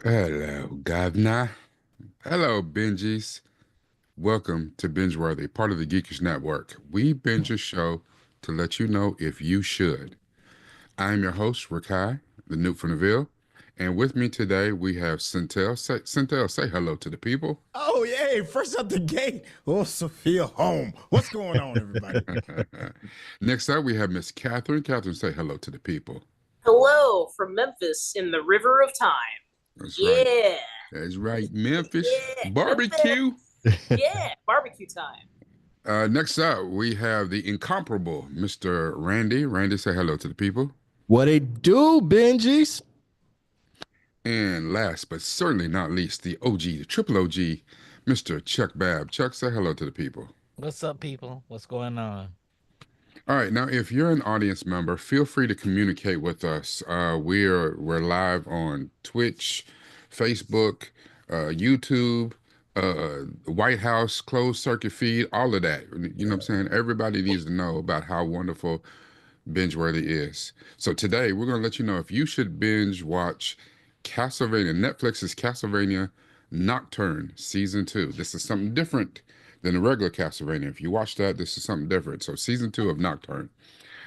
Hello, Governor. Hello, Benjies. Welcome to BingeWorthy, part of the Geekish Network. We binge a show to let you know if you should. I'm your host, Rakai, the Newt from the Ville. And with me today, we have Centel. Centel, say hello to the people. Oh, yay. First up the gate. Oh, Sophia home. What's going on, everybody? Next up, we have Miss Catherine. Catherine, say hello to the people. Hello from Memphis in the River of Time. That's Yeah. right. That's right. Memphis. Yeah. Barbecue. Yeah, barbecue time. Next up, we have the incomparable Mr. Randy. Randy, say hello to the people. What it do, Benjies? And last but certainly not least, the OG, the triple OG, Mr. Chuck Babb. Chuck, say hello to the people. What's up, people? What's going on? All right, now if you're an audience member, feel free to communicate with us. We're live on Twitch, Facebook, YouTube, White House closed circuit feed, all of that. You know what I'm saying? Everybody needs to know about how wonderful BingeWorthy is. So today we're gonna let you know if you should binge watch Castlevania, Netflix's Castlevania Nocturne season 2. This is something different than the regular Castlevania. If you watch that, this is something different. So season 2 of Nocturne.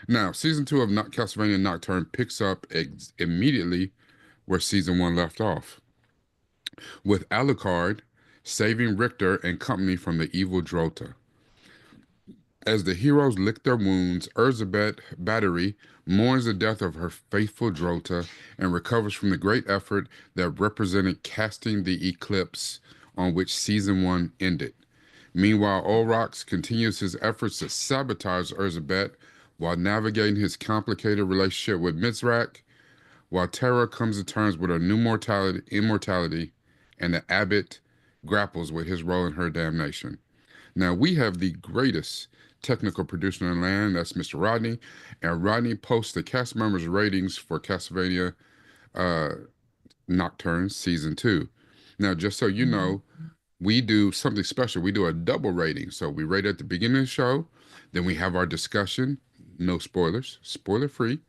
Now, season 2 of Castlevania Nocturne picks up immediately where season 1 left off, with Alucard saving Richter and company from the evil Drota. As the heroes lick their wounds, Elizabeth Battery mourns the death of her faithful Drota and recovers from the great effort that represented casting the eclipse on which season 1 ended. Meanwhile, Olrox continues his efforts to sabotage Elizabeth while navigating his complicated relationship with Mizrak, while Terra comes to terms with her new immortality, and the abbot grapples with his role in her damnation. Now, we have the greatest technical producer in the land, that's Mr. Rodney, and Rodney posts the cast members' ratings for Castlevania Nocturne Season 2. Now, just so you know, we do something special. We do a double rating. So we rate at the beginning of the show, then we have our discussion, no spoilers, spoiler free.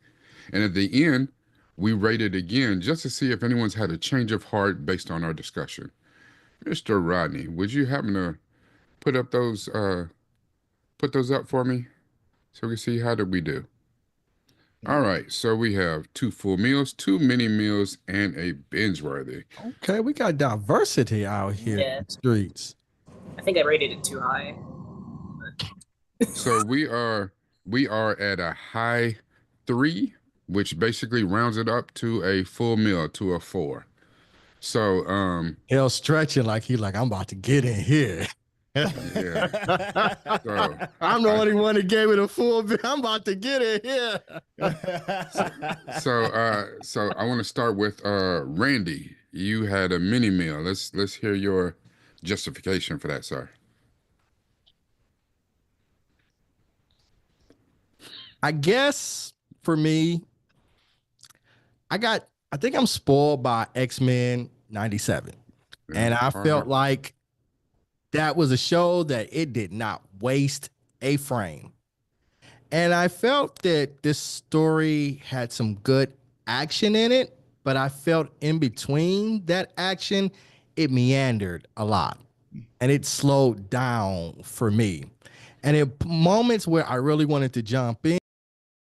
And at the end, we rate it again just to see if anyone's had a change of heart based on our discussion. Mr. Rodney, would you happen to put up those up for me so we can see how did we do? All right, so we have 2 full meals, 2 mini meals, and a binge worthy. Okay, we got diversity out here Yeah. in the streets. I think I rated it too high. So we are at a high 3, which basically rounds it up to a full meal, to a 4. So Hell stretching like I'm about to get in here. yeah. So I'm the only one that gave it a full bit. I'm about to get in here. So I want to start with Randy. You had a mini meal. Let's hear your justification for that, sir. I guess for me, I think I'm spoiled by X-Men 97. Yeah, And I felt like that was a show that it did not waste a frame. And I felt that this story had some good action in it, but I felt in between that action, it meandered a lot and it slowed down for me. And at moments where I really wanted to jump in,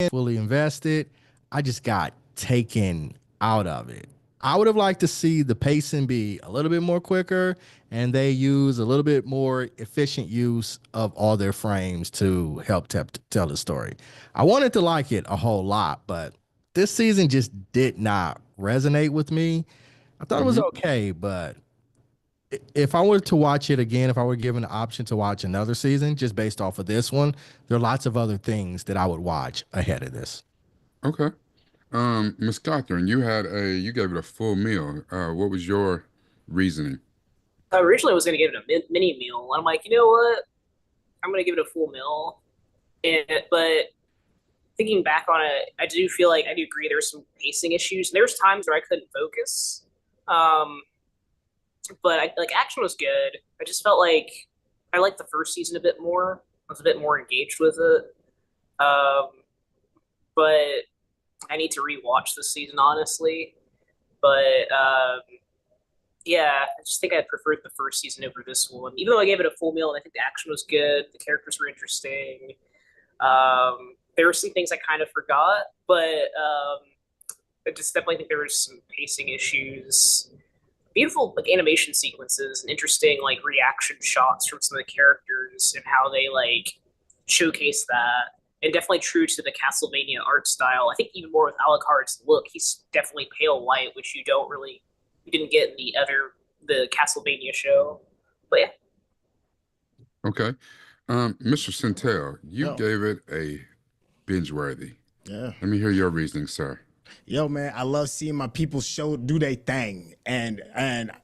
fully invested, I just got taken out of it. I would have liked to see the pacing be a little bit more quicker and they use a little bit more efficient use of all their frames to help tell the story. I wanted to like it a whole lot, but this season just did not resonate with me. I thought it was okay, but if I were to watch it again, if I were given the option to watch another season just based off of this one, there are lots of other things that I would watch ahead of this. Okay. Miss Catherine, you gave it a full meal. What was your reasoning? Originally, I was going to give it a mini meal. I'm like, you know what? I'm going to give it a full meal. But thinking back on it, I do feel like I do agree there's some pacing issues. There's times where I couldn't focus. But action was good. I just felt like I liked the first season a bit more. I was a bit more engaged with it. But I need to rewatch this season, honestly. But yeah, I just think I preferred the first season over this one. Even though I gave it a full meal, and I think the action was good, the characters were interesting. There were some things I kind of forgot, but I just definitely think there were some pacing issues. Beautiful animation sequences and interesting reaction shots from some of the characters and how they showcase that. And definitely true to the Castlevania art style. I think even more with Alucard's look, he's definitely pale white, which you didn't get in the Castlevania show. But yeah. Okay. Mr. Centel, you gave it a binge worthy. Yeah. Let me hear your reasoning, sir. Yo, man, I love seeing my people do their thing. And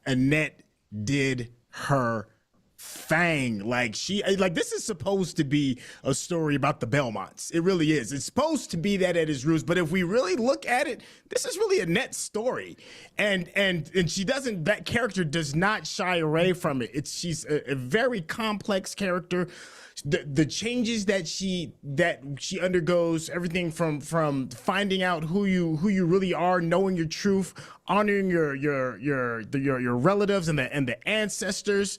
Annette did her thing. Like this is supposed to be a story about the Belmonts. It really is. It's supposed to be that at its roots. But if we really look at it, this is really a net story. And she doesn't. That character does not shy away from it. She's a very complex character. The changes that she undergoes, everything from finding out who you really are, knowing your truth, honoring your relatives and the ancestors,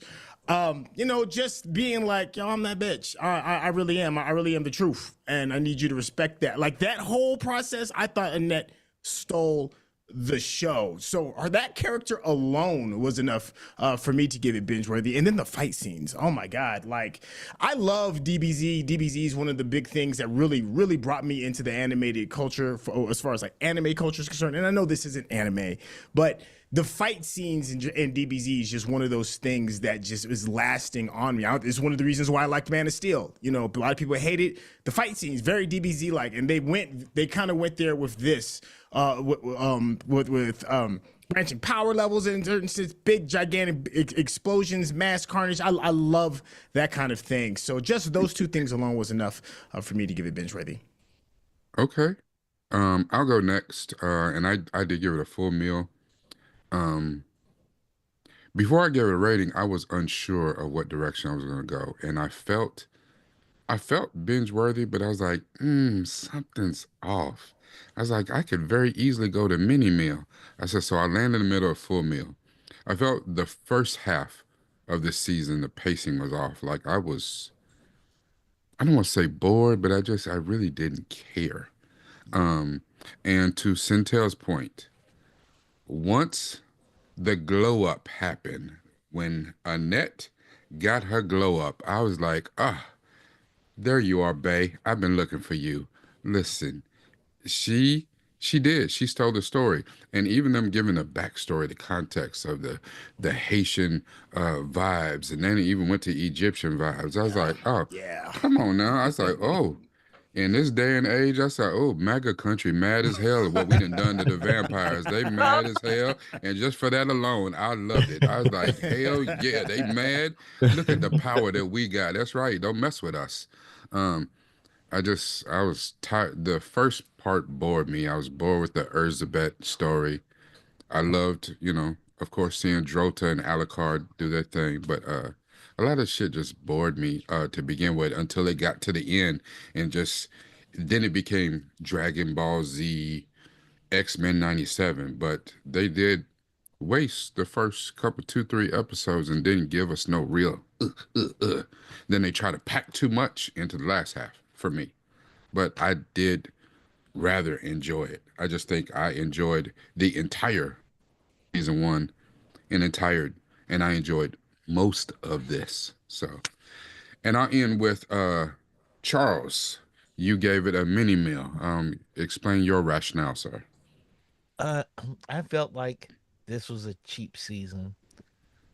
just being like, yo, I'm that bitch. I really am. I really am the truth, and I need you to respect that. Like that whole process, I thought Annette stole the show. So that character alone was enough for me to give it binge worthy. And then the fight scenes, oh my god, like I love DBZ. DBZ is one of the big things that really brought me into the animated culture as far as like anime culture is concerned. And I know this isn't anime, but the fight scenes in DBZ is just one of those things that just is lasting on me. It's one of the reasons why I liked Man of Steel. A lot of people hate it. The fight scenes very DBZ like, and they kind of went there with this, with branching power levels and big gigantic explosions, mass carnage. I love that kind of thing. So just those two things alone was enough for me to give it binge worthy. Okay. I'll go next. And I did give it a full meal. Before I gave it a rating, I was unsure of what direction I was going to go, and I felt binge worthy, but I was like, something's off. I was like, I could very easily go to mini meal. I said, so I landed in the middle of full meal. I felt the first half of this season, the pacing was off. Like I don't want to say bored, but I really didn't care. Um, and to Centel's point, once the glow up happened, when Annette got her glow up, I was like, there you are, Bay. I've been looking for you. Listen, she she did. She told the story, and even them giving the backstory, the context of the Haitian vibes, and then it even went to Egyptian vibes. I was like, oh, Yeah. come on now. I was like, oh. In this day and age, I said, oh, MAGA country mad as hell at what we done to the vampires. They mad as hell. And just for that alone, I loved it. I was like, hell yeah, they mad. Look at the power that we got. That's right. Don't mess with us. Um, I was tired. The first part bored me. I was bored with the Elizabeth story. I loved, of course, seeing Drota and Alucard do their thing, but a lot of shit just bored me to begin with until it got to the end and just then it became Dragon Ball Z, X-Men 97, but they did waste the first couple, two, three episodes and didn't give us no real. Then they try to pack too much into the last half for me, but I did rather enjoy it. I just think I enjoyed the entire season one and entire, and I enjoyed most of this. So, and I'll end with Charles. You gave it a mini meal. Explain your rationale, sir. Uh, I felt like this was a cheap season.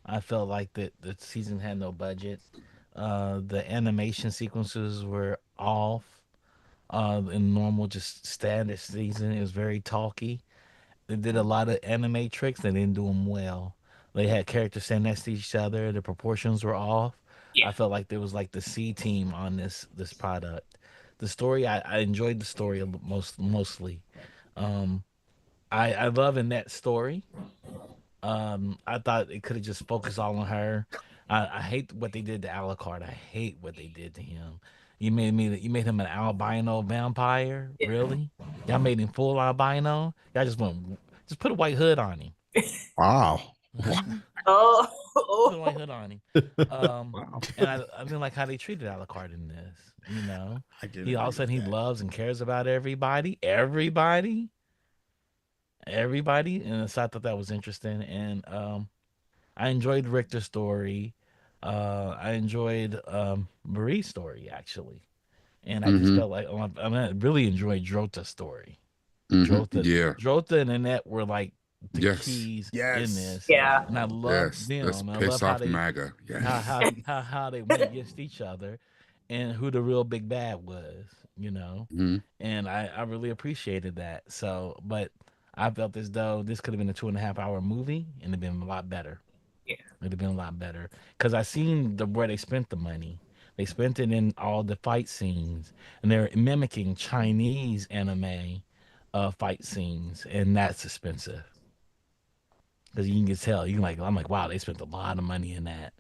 I felt like that the season had no budget. The animation sequences were off. In normal, just standard season, it was very talky. They did a lot of anime tricks. They didn't do them well. They had characters stand next to each other. The proportions were off. Yeah. I felt like there was like the C team on this product. The story, I enjoyed the story mostly. Um, I love in that story. I thought it could have just focused all on her. I hate what they did to Alucard. I hate what they did to him. You made him an albino vampire. Yeah. Really? Y'all made him full albino. Y'all just put a white hood on him. Wow. Oh, Put a white hood on him. Um, Wow. and I didn't like how they treated Alucard in this. You know, I did he all of a sudden he loves and cares about everybody, and so I thought that was interesting. And I enjoyed Richter's story. I enjoyed Marie's story actually, and I just Mm-hmm. felt like I really enjoyed Drota's story. Mm-hmm. Drota, Yeah. Drota and Annette were like the Yes. keys in Yes. this, yeah. and I loved Yes. Let's them. I piss love how off they MAGA. how Yes. how how they went against each other, and who the real big bad was. You know, Mm-hmm. and I really appreciated that. So, but I felt as though this could have been a 2.5 hour movie and it'd been a lot better. Yeah. It'd have been a lot better because I seen where they spent the money. They spent it in all the fight scenes, and they're mimicking Chinese anime fight scenes, and that's expensive because you can tell. You can like, I'm like, wow, they spent a lot of money in that.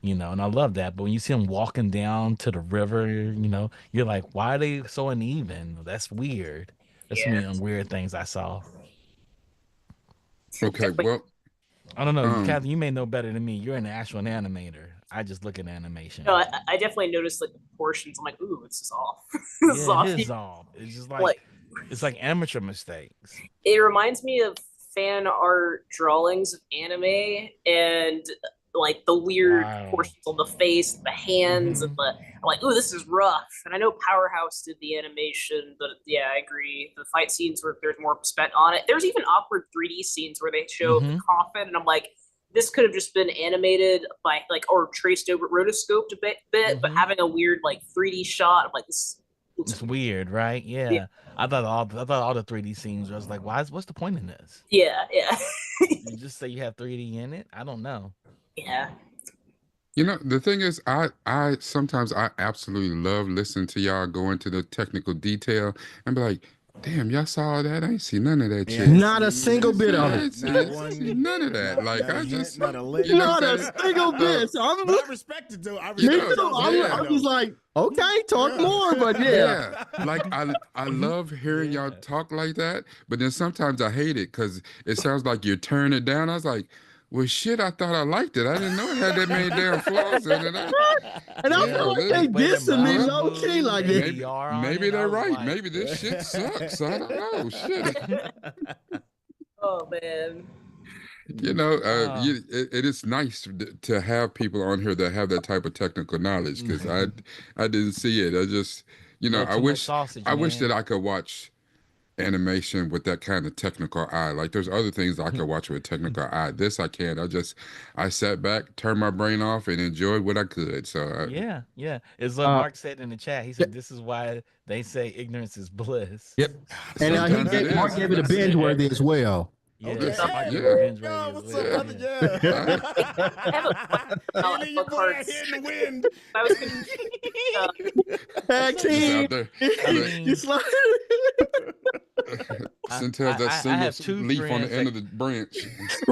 And I love that. But when you see them walking down to the river, you're like, why are they so uneven? That's weird. That's some Yeah, weird things I saw. Okay, definitely. well, I don't know. um, Kathy, you may know better than me. You're an actual animator. I just look at No, animation. I definitely noticed like the proportions. I'm like, ooh, this is off. This is Yeah, it off. is all. It's just Like it's like amateur mistakes. it reminds me of fan art drawings of anime and like the weird Wow. portions on the face, the hands, and Hmm. the. I'm like, ooh, this is rough. And I know Powerhouse did the animation, but yeah, I agree. The fight scenes where there's more spent on it. There's even awkward 3D scenes where they show the Hmm. coffin, and I'm like, this could have just been animated by like or traced over rotoscoped a bit, but Hmm. having a weird like 3D shot, I'm like, this looks It's weird. weird, right? Yeah, Yeah. I thought all the 3D scenes. I was like, what's the point in this? yeah, yeah. You just say you have 3D in it. I don't know. Yeah. the thing is, I sometimes I absolutely love listening to y'all go into the technical detail and be like, damn, y'all saw that? I ain't see none of that Yeah, I shit. ain't Not a see none single of bit that. of I it. ain't see, Not I ain't see one, none of that. Like, not a I hint, just, not a lick. you know Not what I'm a saying? single So, bit. So I'm But I respect it though. I you me respect know, what too. y'all's I'm, doing yeah. I'm just though. like, okay, talk Yeah. more. But yeah. Yeah, like I love hearing y'all Yeah. talk like that, but then sometimes I hate it because it sounds like you're turning it down. I was like, well, shit, I thought I liked it. I didn't know it had that many damn flaws in it. And I Yeah, feel like They they play their dissing me mouths well, low key move, like the that. ADR on maybe it. I they're was right. like, Maybe this shit sucks. I don't know. Shit. Oh man. oh, It is nice to have people on here that have that type of technical knowledge because I didn't see it. I just, little I too much wish sausage, I wish that man. I could watch animation with that kind of technical eye. Like there's other things I could watch with a technical eye. This I can't. I sat back, turned my brain off, and enjoyed what I could. So Yeah, yeah. It's what Uh, Mark said in the chat. He said, "This is why they say ignorance is bliss." yep. And Thank you for sometimes it that. Mark is. gave it a That's binge it. worthy as well. Yeah, Oh, Mark Okay. gave it a Yeah. binge Yo, worthy as what's up, well. brother? Yeah. Yeah. I, I have a question about You like leave your book boy out cards. here in the wind. I was confused. Uh, Tag just team. out there. I Look, You mean, slide. Centel's that I single have two leaf on the friends end that of the branch.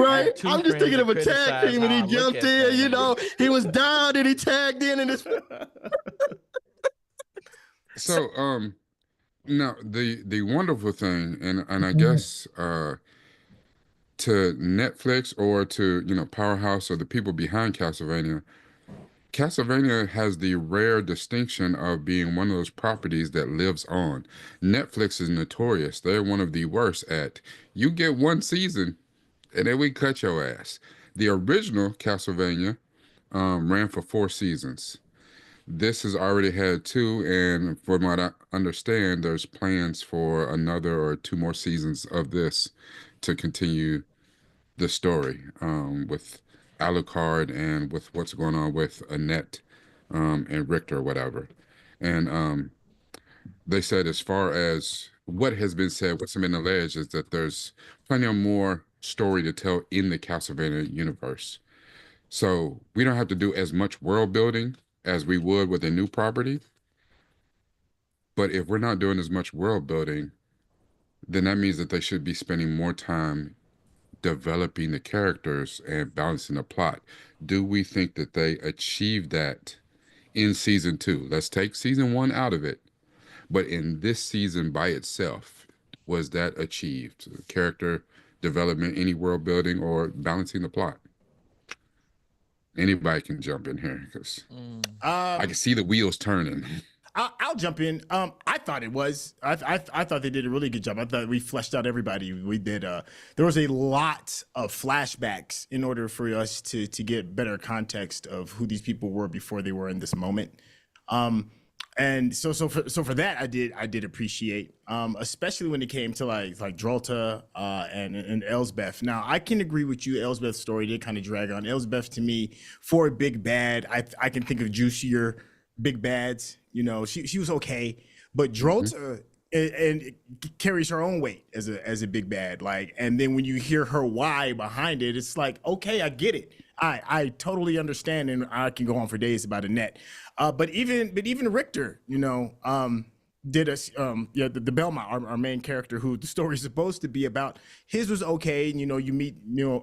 I Right? have two I'm just friends thinking that of a tag criticize team and how he I look jumped at in, things. he was down and he tagged in and it's so So, now the wonderful thing, and I guess to Netflix or to Powerhouse or the people behind Castlevania, Castlevania has the rare distinction of being one of those properties that lives on. Netflix is notorious; they're one of the worst at you get one season and then we cut your ass. The original Castlevania ran for 4 seasons. This has already had two, and from what I understand, there's plans for another or two more seasons of this to continue the story with Alucard and with what's going on with Annette and Richter or whatever. And they said, as far as what has been said, what's been alleged is that there's plenty of more story to tell in the Castlevania universe. So we don't have to do as much world building as we would with a new property. But if we're not doing as much world building, then that means that they should be spending more time developing the characters and balancing the plot. Do we think that they achieved that in season two? Let's take season one out of it. But in this season by itself, was that achieved? Character development, any world building, or balancing the plot? Anybody can jump in here because Mm. I Um, can see the wheels turning. I'll jump in. I thought it was. I thought they did a really good job. I thought we fleshed out everybody. We did. There was a lot of flashbacks in order for us to get better context of who these people were before they were in this moment. And so for that, I did appreciate, especially when it came to like Drolta and Elsbeth. Now I can agree with you. Elsbeth's story did kind of drag on. Elsbeth to me, for a big bad, I can think of juicier big bads. You know, she was okay, but Hmm. Drolta and it carries her own weight as a big bad. Like, and then when you hear her why behind it, it's like, okay, I get it. I totally understand, and I can go on for days about Annette. But even Richter, did us yeah, the Belmont, our main character, who the story's supposed to be about. His was okay, and you meet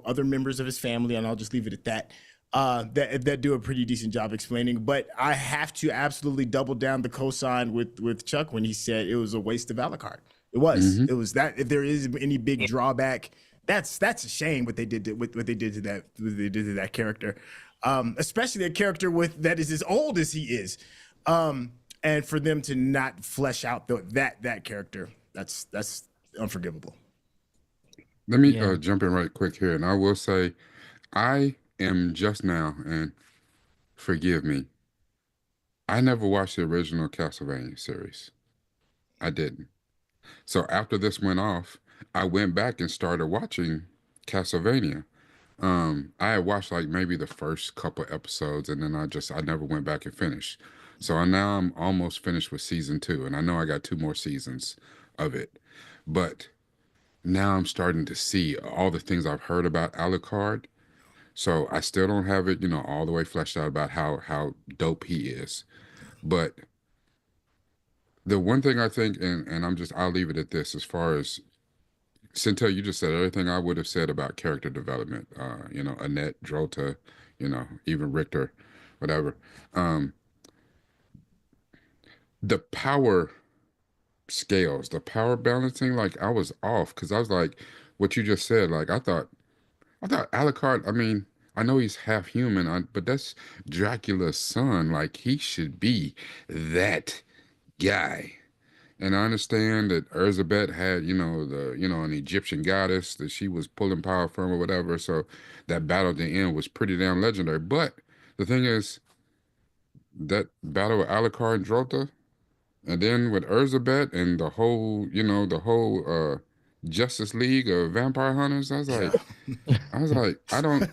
other members of his family, and I'll just leave it at that. That do a pretty decent job explaining. But I have to absolutely double down the cosign with Chuck when he said it was a waste of Alucard. It was. Hmm. It was that. If there is any big drawback, that's a shame what they did to what they did to that character, especially a character with that is as old as he is, and for them to not flesh out that character, that's unforgivable. Let me Yeah. jump in right quick here, and I will say, I am just now, and forgive me, I never watched the original Castlevania series. I didn't. So after this went off, I went back and started watching Castlevania. I had watched like maybe the first couple episodes, and then I never went back and finished. So now I'm almost finished with season two, and I know I got two more seasons of it. But now I'm starting to see all the things I've heard about Alucard. So I still don't have it, all the way fleshed out about how dope he is. But the one thing I think, and I'll leave it at this, as far as Centel, you just said everything I would have said about character development. Annette, Drota, even Richter, whatever. Um, the power scales, the power balancing, like I was off because I was like, what you just said, like I thought Alucard. I mean, I know he's half human, but that's Dracula's son. Like he should be that guy. And I understand that Elizabeth had, an Egyptian goddess that she was pulling power from or whatever. So that battle at the end was pretty damn legendary. But the thing is, that battle with Alucard and Drota, and then with Elizabeth and the whole Justice League of Vampire Hunters, Yeah. I was like, I Crazy.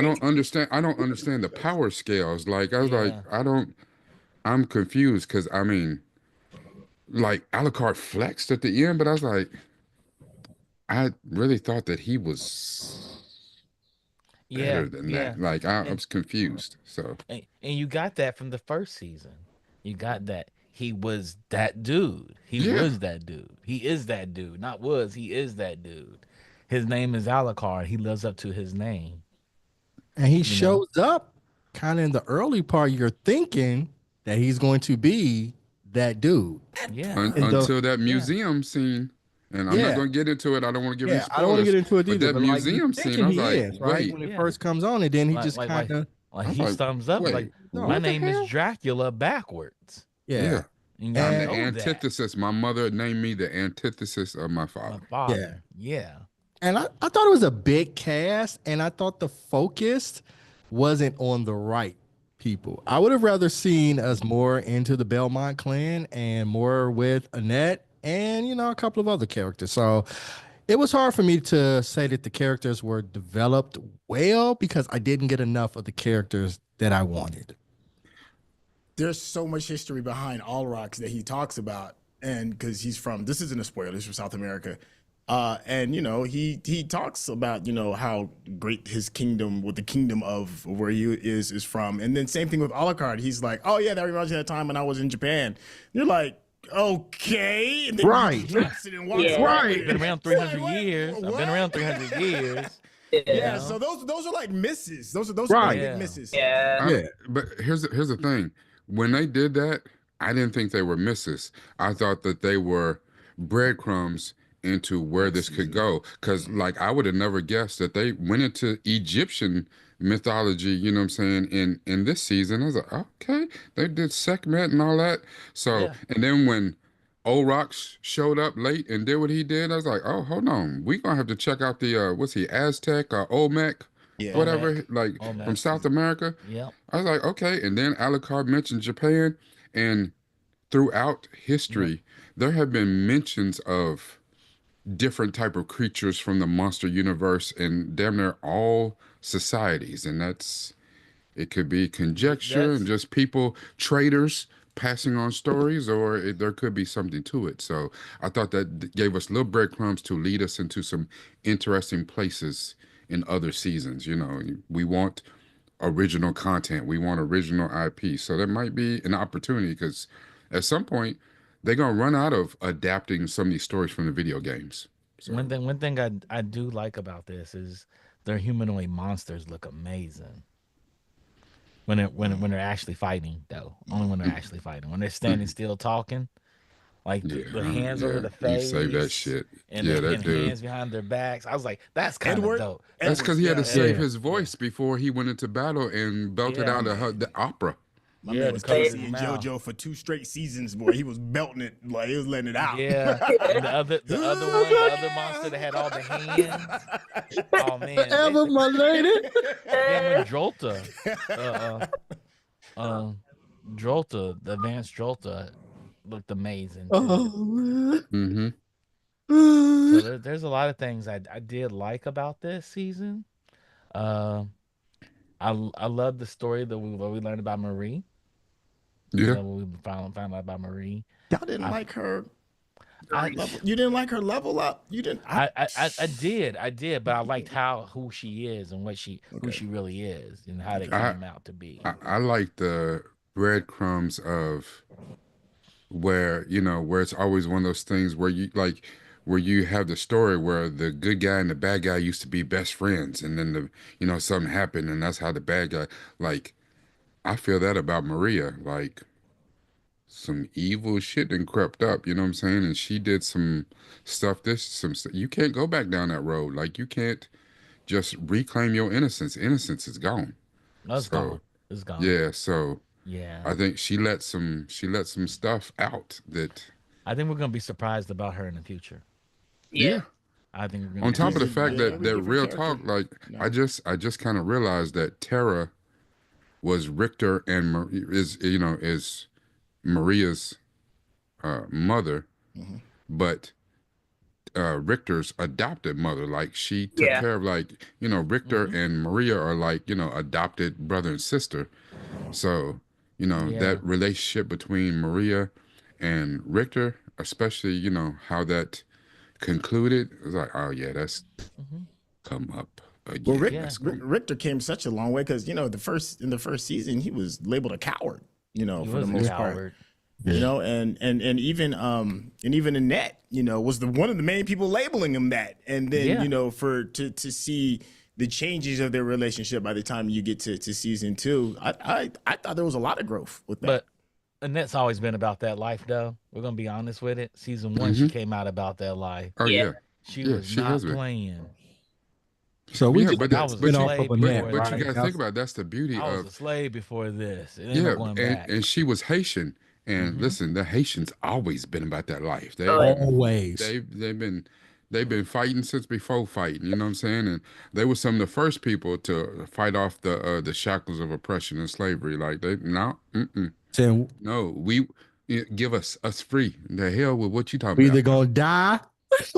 don't understand. I don't understand the power scales. Like I was like, Yeah. I'm confused because I mean, like Alucard flexed at the end, but I was like, I really thought that he was Yeah. better than Yeah. that. Like I And was confused. So and you got that from the first season. You got that he was that dude. He yeah, was that dude. He is that dude. Not was. He is that dude. His name is Alucard. He lives up to his name. And he You know. shows up kind of in the early part. You're thinking that he's going to be that dude. Yeah. In the until that Yeah. museum scene, and I'm not yeah, going to get into it. I don't want to give any yeah. I don't want to get spoilers, into it but either, that but like you're museum scene, thinking I was he like, is right wait, when it Yeah. first comes on, and then he Like just like kind like of like I was he like, thumbs up. It's like wait, no, my what the name is hell? Dracula backwards, yeah, Yeah, and y'all I'm the and know that. antithesis. My mother named me the antithesis of my My father. yeah. father. Yeah. And I thought it was a big cast, and I thought the focus wasn't on the right people. I would have rather seen us more into the Belmont clan and more with Annette and a couple of other characters. So it was hard for me to say that the characters were developed well because I didn't get enough of the characters that I wanted. There's so much history behind All Rocks that he talks about, and because this isn't a spoiler, he's from South America, and he talks about how great his kingdom, what the kingdom of where he is from, and then same thing with Alucard. He's like, oh yeah, that reminds me of that time when I was in Japan. You're like, okay, and then he Right. drops it and walks Yeah. away. Been around It's like, 300 what? years. I've been What? around 300 years. You Yeah, Yeah. so know. those are like misses. Those are Right. big Yeah. misses. Yeah. I, Yeah. but here's the thing. When they did that, I didn't think they were misses. I thought that they were breadcrumbs into where Next this could season. go. Because, like, I would have never guessed that they went into Egyptian mythology, you know what I'm saying, in this season. I was like, okay, they did Sekhmet and all that. So, Yeah. and then when Old Rocks showed up late and did what he did, I was like, oh, hold on. We're going to have to check out the, what's he, Aztec or Olmec, Yeah. whatever, Olmec. like from Olmec. South America. Yep. I was like, okay. And then Alucard mentioned Japan, and throughout Yep. history, there have been mentions of different type of creatures from the monster universe in damn near all societies, and it could be conjecture and That's just people, traders passing on stories, or there could be something to it. So I thought that gave us little breadcrumbs to lead us into some interesting places in other seasons. You know, we want original content, we want original IP. So there might be an opportunity because at some point they're gonna run out of adapting some of these stories from the video games. So One thing I do like about this is their humanoid monsters look amazing when they're actually fighting though. Only when they're actually fighting. When they're standing still talking, like yeah, the hands over yeah, the you save that face shit. and Yeah, that and dude. hands behind their backs. I was like, that's kind of Edward, dope. That's Edward, because he had to yeah. save Yeah. his Yeah, voice before he went into battle and belted My yeah, out man, the opera. my yeah. man To was cover They, his Casey and mouth. JoJo for 2 straight seasons, boy. He was belting it like he was letting it out. Yeah, and the other monster that had all the hands. Oh man, Forever, my lady. him and Drolta, uh, uh, uh, the advanced Drolta looked amazing too. Oh man. Mm-hmm. So there's a lot of things I did like about this season. Uh, I love the story that we learned about Marie. You Yeah. know, when we found out about Marie. Y'all didn't I like her I level. You didn't like her level up. You didn't. I did, but I liked how who she is and who Okay. she really is and how they I came out to be. I like the breadcrumbs of where where it's always one of those things where you have the story where the good guy and the bad guy used to be best friends, and then something happened, and that's how the bad guy, like, I feel that about Maria, like some evil shit and crept up, you know what I'm saying? And she did some stuff. You can't go back down that road. Like, you can't just reclaim your innocence. Innocence is gone. No, it's So gone. It's gone. yeah, so Yeah. I think she let some stuff out that, I think we're gonna be surprised about her in the future. yeah. yeah. I think we're gonna On be top of the surprised fact about Yeah, that every her. different real character. talk, like, No. I just kind of realized that Tara was Richter and is Maria's mother, Mhm. but Richter's adopted mother. Like, she took Yeah. care of, like, Richter Hmm. and Maria are like, adopted brother and sister. So, Yeah. that relationship between Maria and Richter, especially, how that concluded, it was like, oh yeah, that's Hmm. come up Well, again. Rick, Yeah. That's going. Richter came such a long way because in the first season he was labeled a coward. He For the was a most part. coward. Yeah. And even Annette, was the one of the main people labeling him that. And then Yeah. for to see the changes of their relationship by the time you get to season 2, I thought there was a lot of growth with that. But Annette's always been about that life, though. We're gonna be honest with it. Season one, she Hmm. came out about that life. Oh Yeah. yeah, She yeah, was she has not been. playing. So we Yeah, just but I that, was a spin but you, off of slave Annette, before but you right? got to this. think about it, that's the beauty I was of. a slave before this. It ain't no Yeah, going and back. and she was Haitian, and Hmm. listen, the Haitians always been about that life. Oh, They've yeah. been Always. they've been fighting since before fighting. You know what I'm saying? And they were some of the first people to fight off the shackles of oppression and slavery. Like, they no, Saying no, give us free. The hell with what you talking we either about? gonna die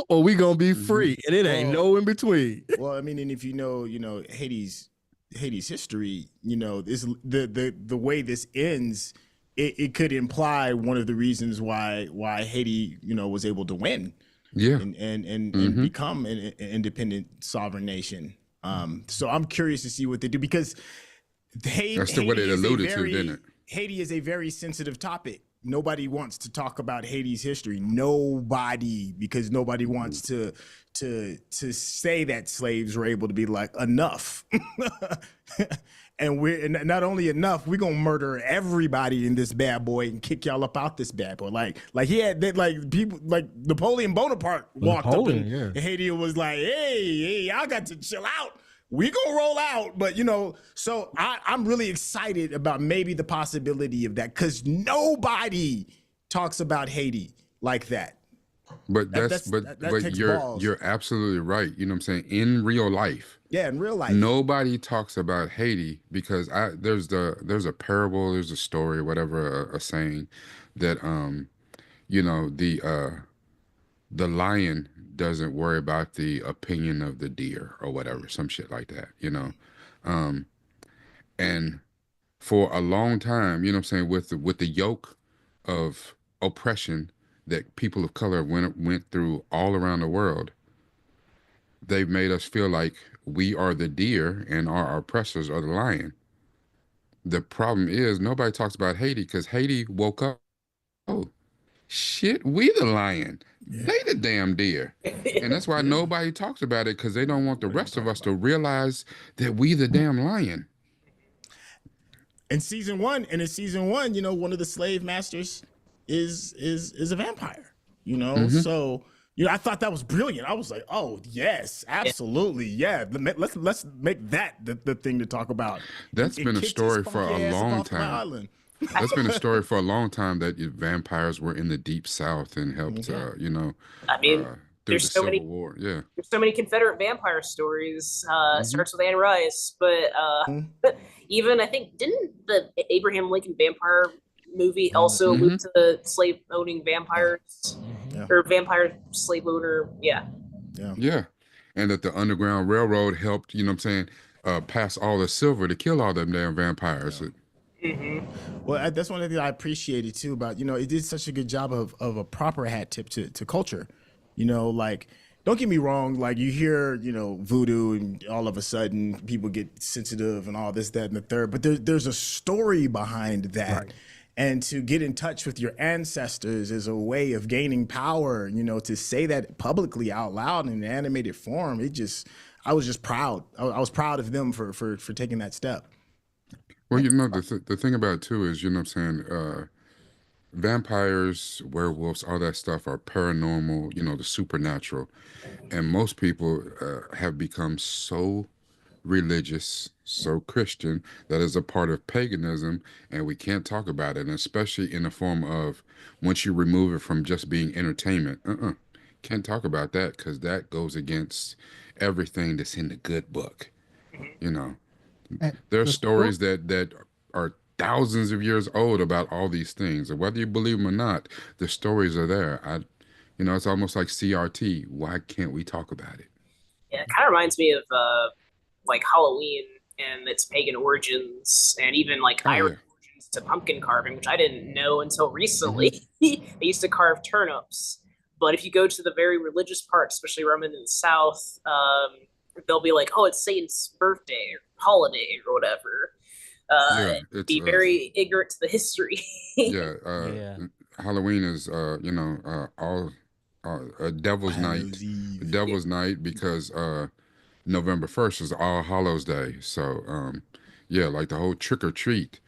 or we gonna be Hmm. free, and it ain't Well, no in between. well, I mean, and if Haiti's history, this the way this ends, it could imply one of the reasons why Haiti, was able to win Yeah. and Hmm. become an independent sovereign nation. So I'm curious to see what they do because That's the what it Haiti is a alluded to, didn't it? Haiti is a very sensitive topic. Nobody wants to talk about Haiti's history. Nobody, because nobody wants to say that slaves were able to be like enough. And not only enough, we're gonna murder everybody in this bad boy and kick y'all up out this bad boy. Like he had that, like people like Napoleon Bonaparte walked Napoleon, up in yeah. Haiti and was like, hey, y'all got to chill out. We gonna roll out, but so I'm really excited about maybe the possibility of that because nobody talks about Haiti like that. But That takes you're balls. you're absolutely right. You know what I'm saying? In real life, Yeah, in real life. nobody talks about Haiti because there's a parable, there's a story, whatever, a saying that you know the uh the lion doesn't worry about the opinion of the deer or whatever, some shit like that, um and for a long time, you know what I'm saying, with the yoke, of oppression that people of color went through all around the world, they've made us feel like we are the deer and our oppressors are the lion. The problem is nobody talks about Haiti because Haiti woke up. Oh, shit, we the lion. Yeah. They the damn deer. And that's why nobody talks about it because they don't want the What are you rest of talking us to about? realize that we the damn lion. In season one, one of the slave masters is a vampire. So I thought that was brilliant. I was like, oh yes, Yeah. absolutely, yeah. Let's make that the thing to talk about. That's And been a kicked his story for funky a ass up long off my time. island. That's been a story for a long time that vampires were in the deep south and helped, Yeah. I mean, uh, through the there's so Civil many War. Yeah. there's so many Confederate vampire stories. Hmm. Starts with Anne Rice, but even I think didn't the Abraham Lincoln vampire movie also Hmm. allude to the slave owning Yeah. vampires Mm-hmm. Yeah. or vampire slave owner? Yeah, Yeah. Yeah. And that the Underground Railroad helped, you know what I'm saying, pass all the silver to kill all them damn vampires. Yeah. Well, that's one of the things I appreciated too about, it did such a good job of a proper hat tip to culture. Like, don't get me wrong, like you hear, voodoo and all of a sudden people get sensitive and all this, that, and the third, but there's a story behind that. Right. And to get in touch with your ancestors is a way of gaining power, to say that publicly out loud in an animated form. I was just proud. I was proud of them for taking that step. Well, the thing about it too is, you know what I'm saying, vampires, werewolves, all that stuff are paranormal, the supernatural. And most people have become so religious, so Christian, that is a part of paganism, and we can't talk about it, and especially in the form of once you remove it from just being entertainment. Can't talk about that because that goes against everything that's in the good book. You know, And there are the story, stories that are thousands of years old about all these things, and whether you believe them or not, the stories are there. It's almost like CRT. Why can't we talk about it? yeah. It kind of reminds me of like Halloween and its pagan origins, and even like Oh Irish yeah. origins to pumpkin carving, which I didn't know until Hmm. recently. They used to carve turnips, but if you go to the very religious part, especially where I'm in the South, they'll be like, "Oh, it's Satan's birthday or holiday or whatever." Yeah, it's Be very ignorant to the history. yeah, Yeah. Halloween is all a Devil's Hallows Night, Eve. Yeah. Devil's Night because November 1st is All Hallows Day. So yeah, like the whole trick or treat,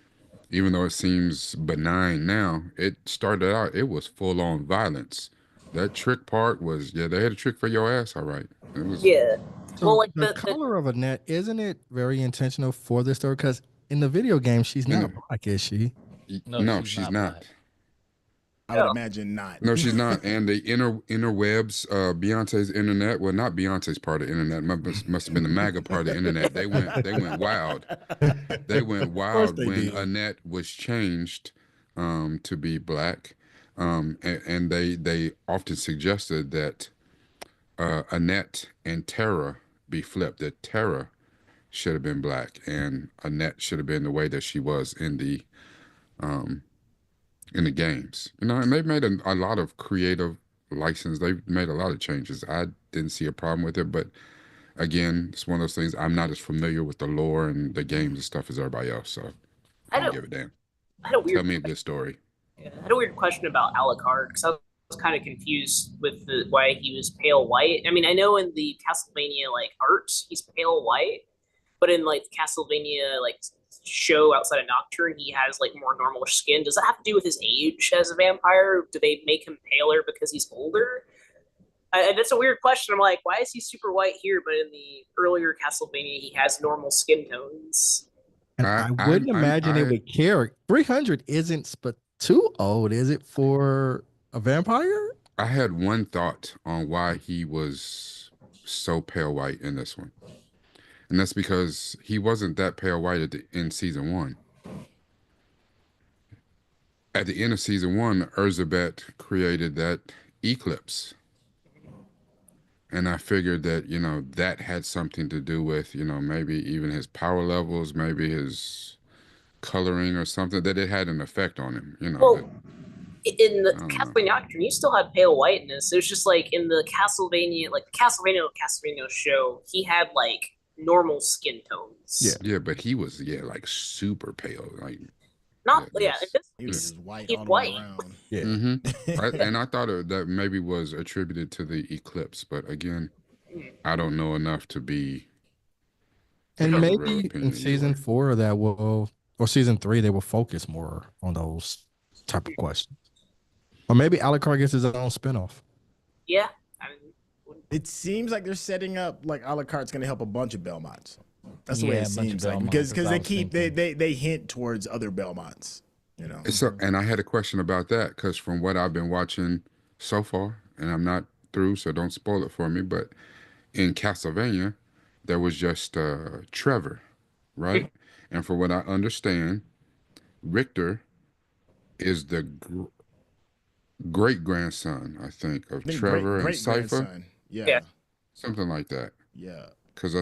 even though it seems benign now, it started out it was full on violence. That trick part was yeah, they had a trick for your ass, all right. It was Yeah. Well, so like the color of Annette, isn't it very intentional for this story? Because in the video game, she's in not the black, is she? No, no, she's she's not black. not. I would oh, imagine not. No, she's not. And the interwebs, Beyonce's internet, well, not Beyonce's part of the internet, must have been the MAGA part of the internet. They went wild. They went Of course wild they when did. Annette was changed to be black, and they often suggested that Annette and Tara be flipped. That Tara should have been black, and Annette should have been the way that she was um, in the games. And they've made a lot of creative license. They've made a lot of changes. I didn't see a problem with it, but again, it's one of those things. I'm not as familiar with the lore and the games and stuff as everybody else, so I I don't don't. give a damn. I had a Tell weird. me a good story. Yeah, I had a weird question about Alucard because I was kind of confused with why he was pale white. I mean, I know in the Castlevania like art he's pale white, but in like Castlevania like show outside of Nocturne he has like more normal skin. Does that have to do with his age as a vampire? Do they make him paler because he's older? That's a weird question. I'm like, why is he super white here, but in the earlier Castlevania he has normal skin tones? And I I I wouldn't I imagine it I would care. 300 isn't but too old, is it, for a vampire? I had one thought on why he was so pale white in this one, and that's because he wasn't that pale white in season one. At the end of season one, Erzabet created that eclipse. And I figured that, that had something to do with, maybe even his power levels, maybe his coloring or something, that it had an effect on him, Well, that. In the I don't know. Castlevania Nocturne, you still had pale whiteness. It was just like in the Castlevania show, he had like normal skin Yeah. tones. Yeah, but he was like super pale. Like Not yeah, yeah, in just this He was yeah. just white he's all the way white. around. Yeah. Mm-hmm. Yeah. And I thought that maybe was attributed to the eclipse, but again, I don't know enough to And have a real maybe in opinion either way. season 4 that will, or season 3, they will focus more on those type of questions. Or maybe Alucard gets his own spinoff. Yeah. I mean, It seems like they're setting up like Alucard's going to help a bunch of Belmonts. That's the way Yeah, it a bunch of seems like Belmonts, because that's what I they was keep thinking. they hint towards other Belmonts. You know. So, and I had a question about that because from what I've been watching so far, and I'm not through, so don't spoil it for me. But in Castlevania, there was just Trevor, right? And for what I understand, Richter is the great grandson, I think, of I think great Trevor and great Cypher, grandson. yeah. Yeah, something like that. yeah, Because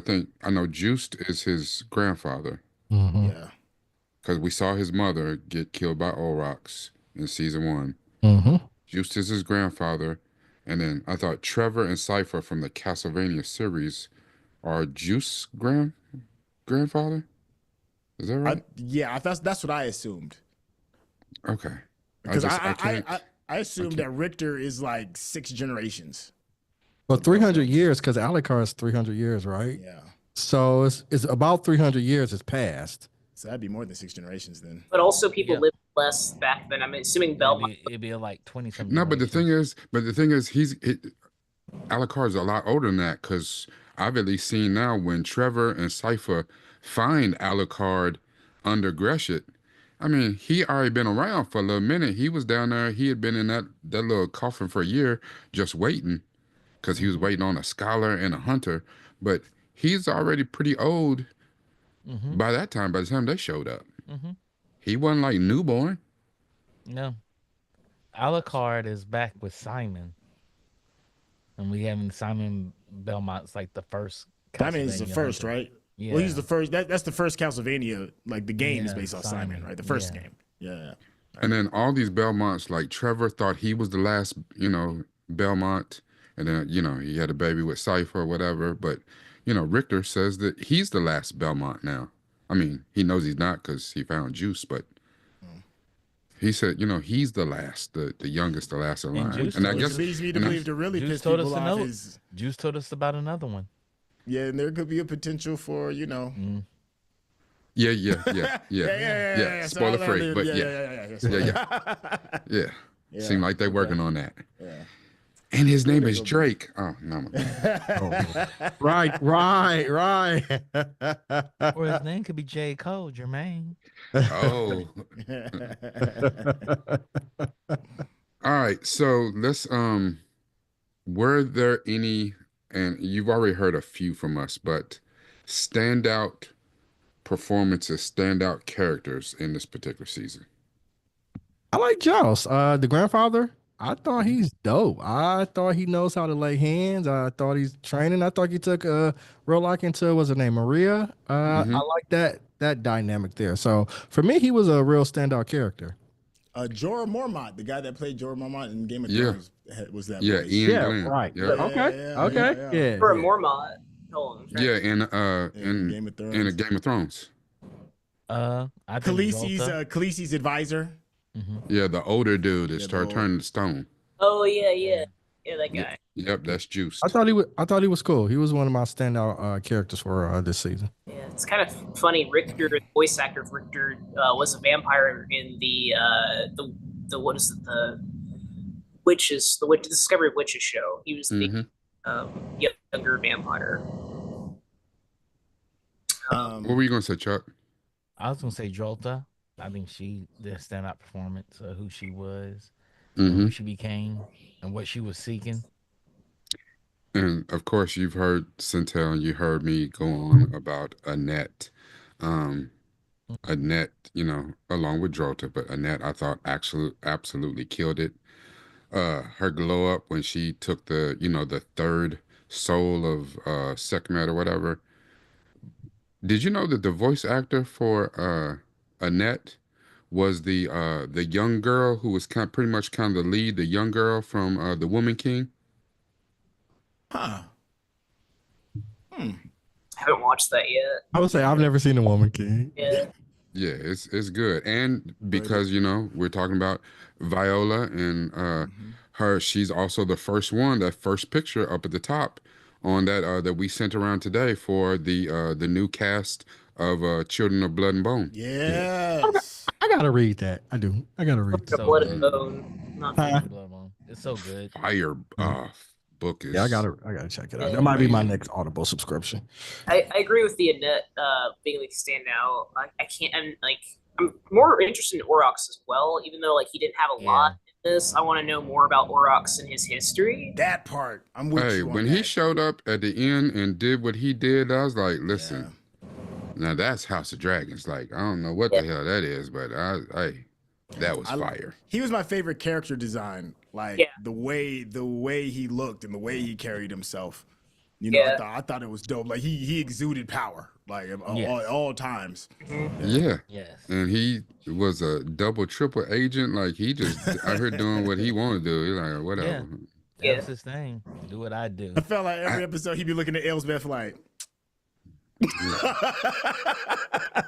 I know Juiced is his grandfather. Mm-hmm. yeah. Because we saw his mother get killed by Aurochs in season 1. Mm-hmm. Juiced is his grandfather. And then I thought Trevor and Cypher from the Castlevania series are Juice's grandfather. Is that right? I thought that's what I assumed Okay. I because just I can't I I assumed can't. that Richter is like 6 generations Well, of 300 Belmonts. years, because Alucard is 300 years, right? Yeah, So it's about 300 years has passed. so that'd be more than 6 generations then. But also people Yep. lived less back then. I'm assuming Yeah, Belmont. it'd be like 20 some No, generations. but the thing is, Alucard's a lot older than that because I've at least seen now when Trevor and Cypher find Alucard under Gresham. I mean, he already been around for a little minute. He was down there. He had been in that little coffin for a year, just waiting, because he was Mm-hmm. waiting on a scholar and a hunter. But he's already pretty old Mm-hmm. by that time. By the time they showed up, Mm-hmm. he wasn't like newborn. No. Alucard is back with Simon. And we having Simon Belmont's like the first Simon is the Castlevania first, hunter. right? Well, he's Yeah. the first. That's the first Castlevania. Like the game is Yeah, based on Simon, Simon. right? The first Yeah. game. Yeah. And then all these Belmonts, like Trevor thought he was the last, Belmont. And then, he had a baby with Cypher or whatever. But, Richter says that he's the last Belmont now. I mean, he knows he's not because he found Juice, but he said, he's the last, the youngest, the last in And line. Juice And I told Which us guess, leads me to and I, believe to really Juice piss told us people to off know. is Juice told us about another one. yeah, and there could be a potential for Mm. yeah, yeah, yeah, yeah. So Spoiler free, but yeah, yeah. yeah. Yeah, Seemed like they're okay. working on that. Yeah. And his name they is go, Drake. Oh, no. Right, right. Or his name could be J. Cole, Jermaine. Oh, all right. So let's were there any, and you've already heard a few from us, but standout performances, standout characters in this particular season? I like Joust, the grandfather. I thought he's dope. I thought he knows how to lay hands. I thought he's training. I thought he took a real liking to what's her name, Maria. I Mm-hmm. like that dynamic there. So for me, he was a real standout character. Jorah Mormont, the guy that played Jorah Mormont in Game of Yeah. Thrones, was that Yeah, voice. Ian Yeah, Glenn. right. Yeah. Okay. Yeah. For a Mormont. Hold on. I'm trying Yeah, In Game of in a Thrones. Game of Thrones. I think Khaleesi's advisor. Mm-hmm. Yeah, the older dude that Yeah, the started old- turning to stone. Oh yeah. Yeah, that guy. Yep, that's Juiced. I thought he was cool. He was one of my standout characters for this season. Yeah, it's kind of funny. Richter, the voice actor of Richter, was a vampire in the what is it, the Discovery of Witches show. He was the Mm-hmm. younger vampire. What were you gonna say, Chuck? I was gonna say Jolta. I think she did a standout performance of who she was and Mm-hmm. who she became and what she was seeking. And of course, you've heard Centel and you heard me go on about Annette. Um, Annette, along with Drota, but Annette, I thought absolutely killed it. Her glow up when she took the third soul of Sekhmet or whatever. Did you know that the voice actor for Annette was the young girl who was pretty much kind of the lead, the young girl from the Woman King. Huh. Hmm. Haven't watched that yet. I would say I've never seen a Woman King. Yeah. Yeah, it's good. And But because, we're talking about Viola and mhm. she's also the first one, that first picture up at the top on that we sent around today for the new cast of Children of Blood and Bone. Yes. I gotta read that. I do. I gotta read It's that. The so Blood and good. Bone. Not Huh? Blood Moon. It's so good. Fire book Yeah, I is gotta check it out. Yeah. That might be my amazing. next Audible subscription. I agree with the Annette being like standout. I can't, and like I'm more interested in Orox as well, even though like he didn't have a lot Yeah. in this. I want to know more about Orox and his history. That part, I'm with Hey, you on when that. he showed up at the end and did what he did, I was like, Yeah. listen, now that's House of Dragons. Like, I don't know what Yeah. the hell that is, but that was fire. He was my favorite character design. Like Yeah. the way he looked and the way he carried himself. Yeah. I thought it was dope. Like he exuded power, like at Yes. all times. Yeah. Yes. And he was a double, triple agent. Like, he just out here doing what he wanted to do. He's like, whatever. Yeah. Yeah. That's his thing. Do what I do. I felt like every I- episode he'd be looking at Elsbeth like.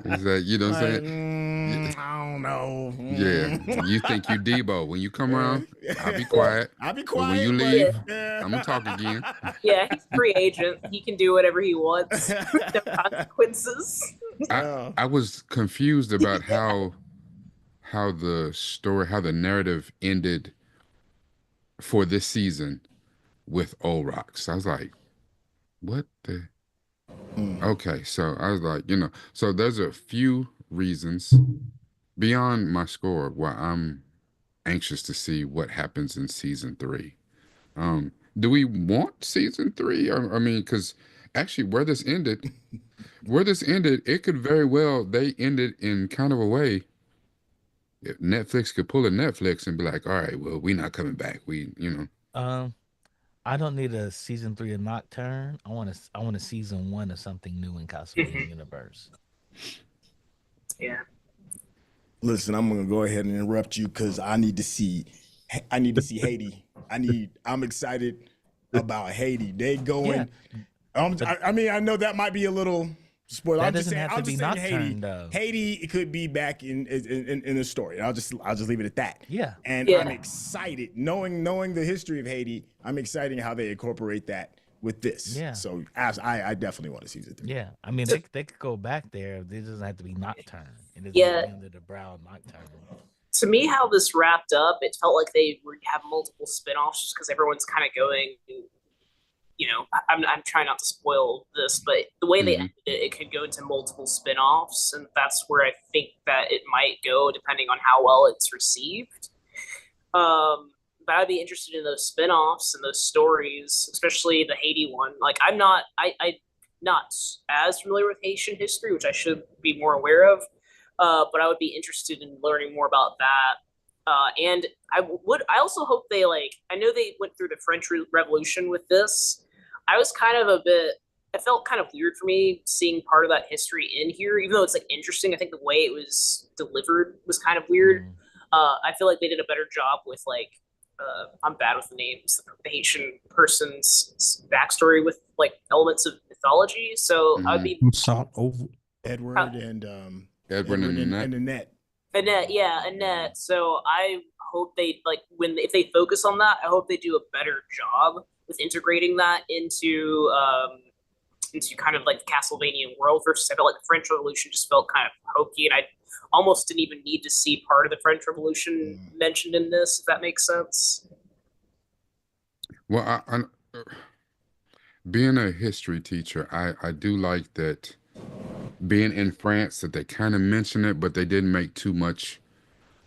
Is that, you know what I'm Like, saying? I don't know. Yeah. You think you Debo. When you come around, I'll be quiet. I'll be But when quiet. you but- leave, yeah. I'm going to talk again. Yeah, he's free agent. He can do whatever he wants. No consequences. Yeah. I was confused about how the narrative ended for this season with Old Rocks. I was like, what the? Okay, so I was like, so there's a few reasons beyond my score why I'm anxious to see what happens in season 3. Do we want season 3? I mean, because actually where this ended, it could very well, they ended in kind of a way. If Netflix could pull a Netflix and be like, all right, well, we're not coming back. I don't need a season 3 of Nocturne. I want a season 1 of something new in Castlevania universe. Yeah. Listen, I'm gonna go ahead and interrupt you because I need to see Haiti. I'm excited about Haiti. They going. I mean, I know that might be a little spoiler. That I'm just doesn't saying. have to I'm just be saying Nocturne, Haiti. though. Haiti could be back in the story. I'll just leave it at that. Yeah. And Yeah. I'm excited, knowing the history of Haiti. I'm excited how they incorporate that with this. Yeah. So I definitely want to see it. Yeah. I mean, they could go back there. It doesn't have to be Nocturne. It doesn't Yeah. have to be under the brow of Nocturne. To me, how this wrapped up, it felt like they would have multiple spin-offs just because everyone's kind of going, I'm trying not to spoil this, but the way they ended it could go into multiple spin-offs, and that's where I think that it might go depending on how well it's received. But I'd be interested in those spin-offs and those stories, especially the Haiti one. Like I'm not as familiar with Haitian history, which I should be more aware of. But I would be interested in learning more about that. And I also hope they I know they went through the French Revolution with this. It felt kind of weird for me seeing part of that history in here, even though it's interesting. I think the way it was delivered was kind of weird. I feel like they did a better job with I'm bad with the names, the Haitian person's backstory with elements of mythology. So I would be Edward and Edward and Annette. Annette. So I hope they if they focus on that, I hope they do a better job with integrating that into kind of like the Castlevania world. Versus I felt like the French Revolution just felt kind of hokey, and I almost didn't even need to see part of the French Revolution mentioned in this, if that makes sense. Well, being a history teacher, I do like that being in France that they kind of mention it, but they didn't make too much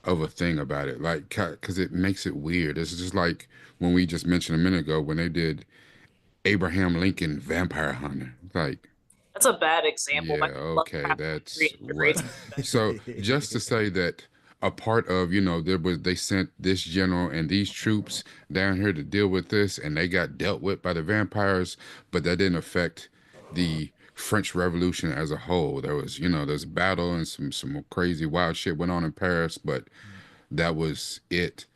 of a thing about it. Because it makes it weird. It's just like when we just mentioned a minute ago when they did Abraham Lincoln Vampire Hunter. That's a bad example. Yeah, okay, that's what. So just to say that a part of, they sent this general and these troops down here to deal with this, and they got dealt with by the vampires, but that didn't affect the French Revolution as a whole. There was, there's battle and some crazy wild shit went on in Paris, but that was it.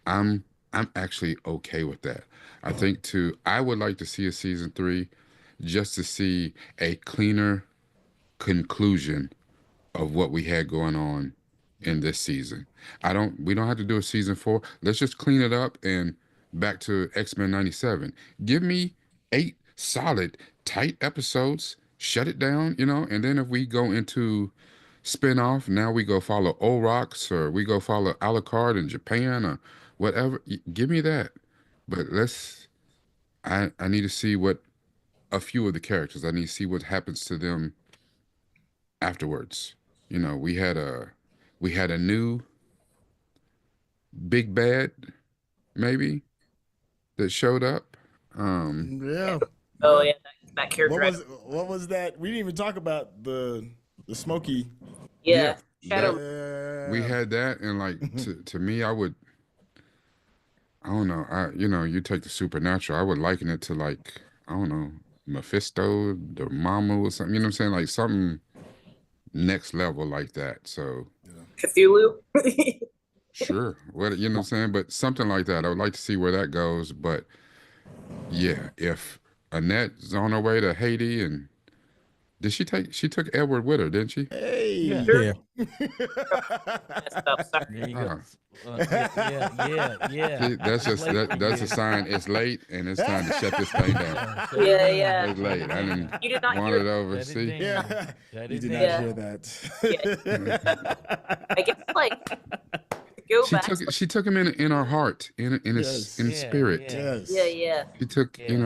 I'm I'm actually okay with that. I would like to see a season 3 just to see a cleaner conclusion of what we had going on in this season. We don't have to do a season 4. Let's just clean it up and back to X-Men 97. Give me 8 solid tight episodes, shut it down, and then if we go into spin-off, now we go follow Old Rocks or we go follow Alucard in Japan or whatever. Give me that. But I need to see what a few of the characters. I need to see what happens to them afterwards. We had a new big bad maybe that showed up. Yeah. Oh Yeah. yeah, that character. What was that? We didn't even talk about the Smoky. Yeah, Yeah, that Shadow. we Yeah. had that, and like to me, I don't know, you take the supernatural, I would liken it to like I don't know Mephisto, the Mama or something. You know what I'm saying? Like something next level like that. So Cthulhu. sure, what you know what I'm saying, but something like that. I would like to see where that goes. But yeah, if Annette's on her way to Haiti, and she took Edward with her, didn't she? Yeah. Hey. Sure. Yeah. Messed up. Sorry. There you go. Ah, Yeah. see, that's It's just late for that's a you. sign it's late and it's time to shut this thing down. Shut it Yeah, down. yeah. It's Shut late. it I didn't down. You did not want hear. it over. Shut it See, down. Yeah. Shut You it did not Yeah. hear down. that. I guess like to go back. she took him in our heart, in his Yes. in spirit. Yeah, Yes. yeah. He took, That's he's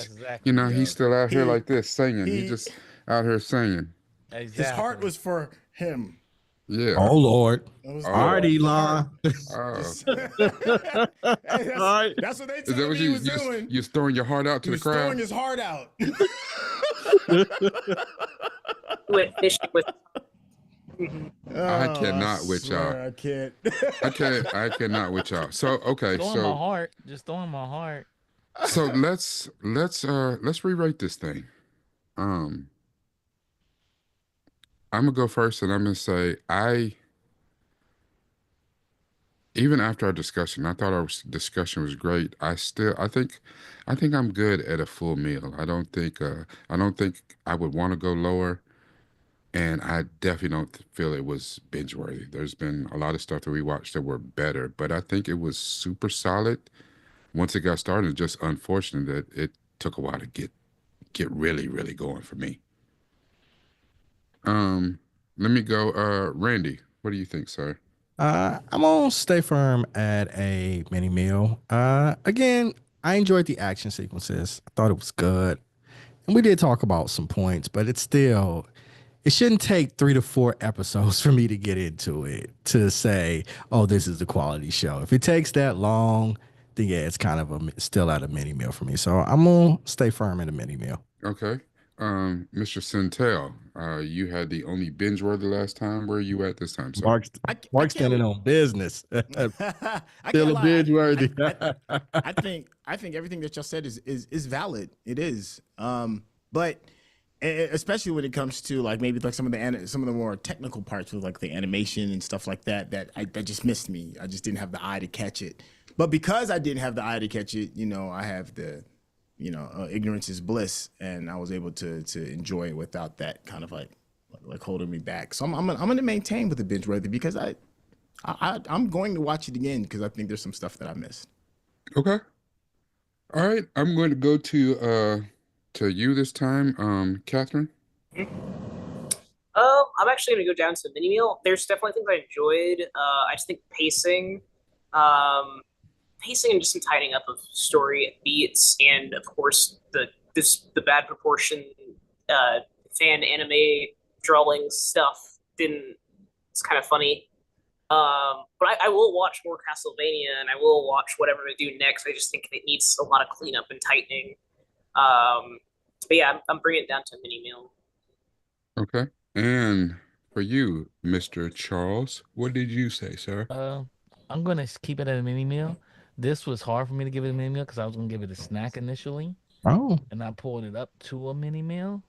exactly what Yeah. he's it still out here He like this singing. He he just out here singing. his heart exactly. was for him. Yeah. Oh Lord. That was All Oh, right, the heart. Elon. oh. Just, hey, All right. that's what they Is that telling what me he was doing. you was throwing your heart out He to the was throwing crowd? his heart out. He went fishing with. Mhm. I Oh, I cannot with y'all. swear I can't. I cannot with y'all. So okay, Throwing my heart. Just throwing my heart. so let's rewrite this thing. Um, I'm gonna go first, and I'm gonna say even after our discussion, I thought our discussion was great. I think I'm good at a full meal. I don't think I would want to go lower, and I definitely don't feel it was binge worthy. There's been a lot of stuff that we watched that were better, but I think it was super solid. Once it got started, it's just unfortunate that it took a while to get really really going for me. Um, Let me go. Randy, what do you think, sir? I'm gonna stay firm at a mini meal. Again, I enjoyed the action sequences. I thought it was good. And we did talk about some points, but it shouldn't take 3 to 4 episodes for me to get into it to say, oh, this is a quality show. If it takes that long, then yeah, it's kind of still at a mini meal for me. So I'm gonna stay firm in a mini meal. Okay. Mr. Centel, you had the only binge word the last time. Where are you at this time, sir? Mark's I Mark's standing can't. on business. I Still can't a lie. binge worthy. I think everything that y'all said is valid. It is. But especially when it comes to like maybe like some of the more technical parts with like the animation and stuff like that that just missed me. I just didn't have the eye to catch it. But because I didn't have the eye to catch it, I have the ignorance is bliss, and I was able to enjoy it without that kind of like holding me back. So I'm gonna maintain with the binge worthy because I'm going to watch it again because I think there's some stuff that I missed. Okay. All right. I'm going to go to you this time, Catherine. I'm actually gonna go down to mini meal. There's definitely things I enjoyed. I just think um, pacing and just some tidying up of story and beats, and of course the bad proportion uh, fan anime drawing stuff didn't. It's kind of funny. But I will watch more Castlevania, and I will watch whatever they do next. I just think it needs a lot of cleanup and tightening. But yeah, I'm bringing it down to mini meal. Okay. And for you, Mr. Charles, what did you say, sir? Uh, I'm gonna keep it at a mini meal. This was hard for me to give it a mini meal because I was gonna give it a snack initially, Oh, and I pulled it up to a mini meal.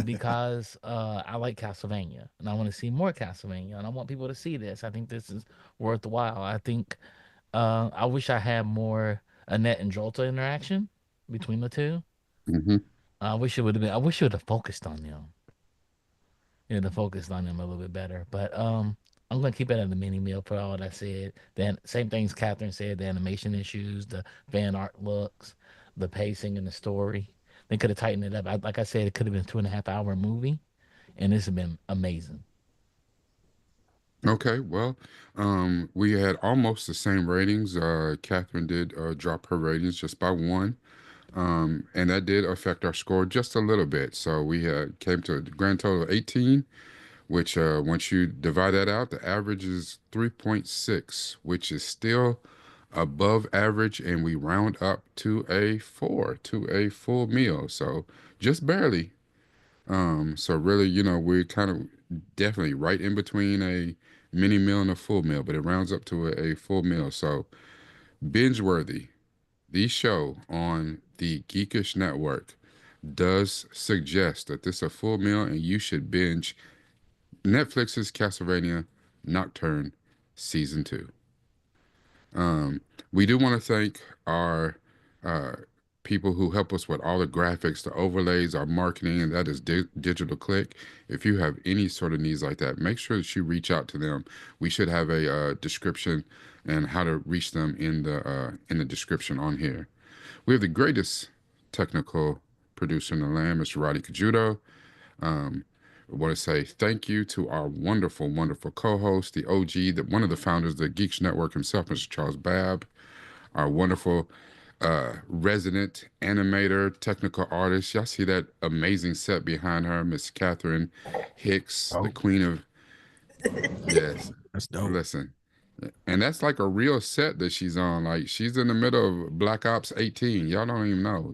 because I like Castlevania and I want to see more Castlevania and I want people to see this. I think this is worthwhile. I think I wish I had more Annette and Jolta interaction between the two. Hmm. I wish it would have been. I wish it would have focused on them. You know, to focus on them a little bit better. But I'm gonna keep it at the mini meal for all that said. Then same things Catherine said: the animation issues, the fan art looks, the pacing, and the story. They could have tightened it up. Like I said, it could have been a 2.5 hour movie, and this has been amazing. Okay, well, we had almost the same ratings. Catherine did drop her ratings just by one, and that did affect our score just a little bit. So we came to a grand total of 18, which once you divide that out, the average is 3.6, which is still above average, and we round up to a 4, to a full meal. So just barely. So really, we're kind of definitely right in between a mini meal and a full meal, but it rounds up to a full meal. So binge worthy, the show on the Geekish Network does suggest that this is a full meal and you should binge Netflix's Castlevania Nocturne season 2. We do want to thank our uh, people who help us with all the graphics, the overlays, our marketing, and that is Digital Click. If you have any sort of needs like that, make sure that you reach out to them. We should have a description and how to reach them in the description on here. We have the greatest technical producer in the land, Mr. Roddy Kajudo. Um, I want to say thank you to our wonderful, wonderful co-host, the OG, one of the founders of the Geeks Network himself, Mr. Charles Babb, our wonderful resident animator, technical artist. Y'all see that amazing set behind her, Miss Catherine Hicks, the Oh, queen of, yes, that's dope. listen. And that's like a real set that she's on. Like she's in the middle of Black Ops 18. Y'all don't even know.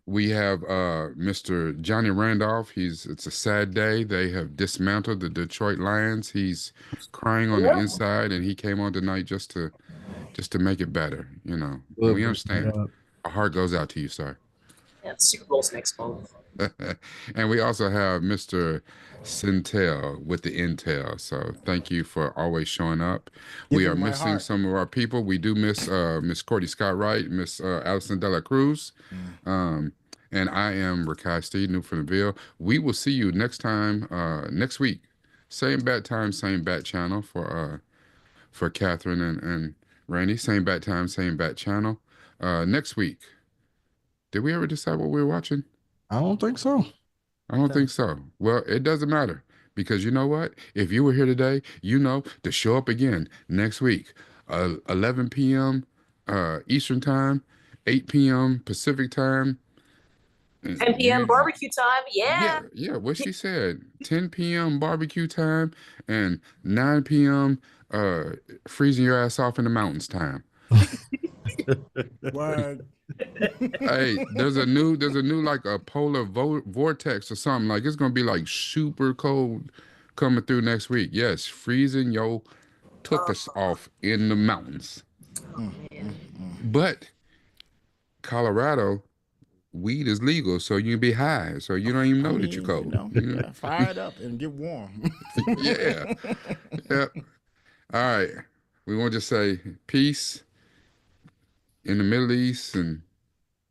We have Mr. Johnny Randolph. It's a sad day. They have dismantled the Detroit Lions. He's crying on the Yep. inside, and he came on tonight just to make it better, And We'll we bring it understand. up. Our heart goes out to you, sir. Yeah, the Super Bowl's next month. And we also have Mr. Sintel with the intel. So thank you for always showing up. We are Giving my missing heart. some of our people. We do miss Miss Courtney Scott Wright, Miss Alison Dela Cruz. Um, and I am Rakai Steve, New from the Ville. We will see you next time, next week. Same bat time, same bat channel for Catherine and Randy. Same bat time, same bat channel. Next week. Did we ever decide what we were watching? I don't think so. I don't think so. Well, it doesn't matter because you know what? If you were here today, you know to show up again next week, 11 p.m. Eastern time, 8 p.m. Pacific time. 10 p.m. You, barbecue time. yeah, Yeah. yeah. What she said, 10 p.m. barbecue time and 9 p.m. uh freezing your ass off in the mountains time. What? Hey, there's a new like a polar vortex or something. Like it's gonna be like super cold coming through next week. Yes, freezing yo took us off in the mountains. But Colorado, weed is legal, so you can be high, so you don't even I know that you're mean, cold. You fire it up and get warm. know? Yeah. Yep. All right. We want to just say peace in the Middle East and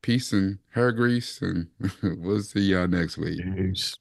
peace in hair grease, and we'll see y'all next week. Peace.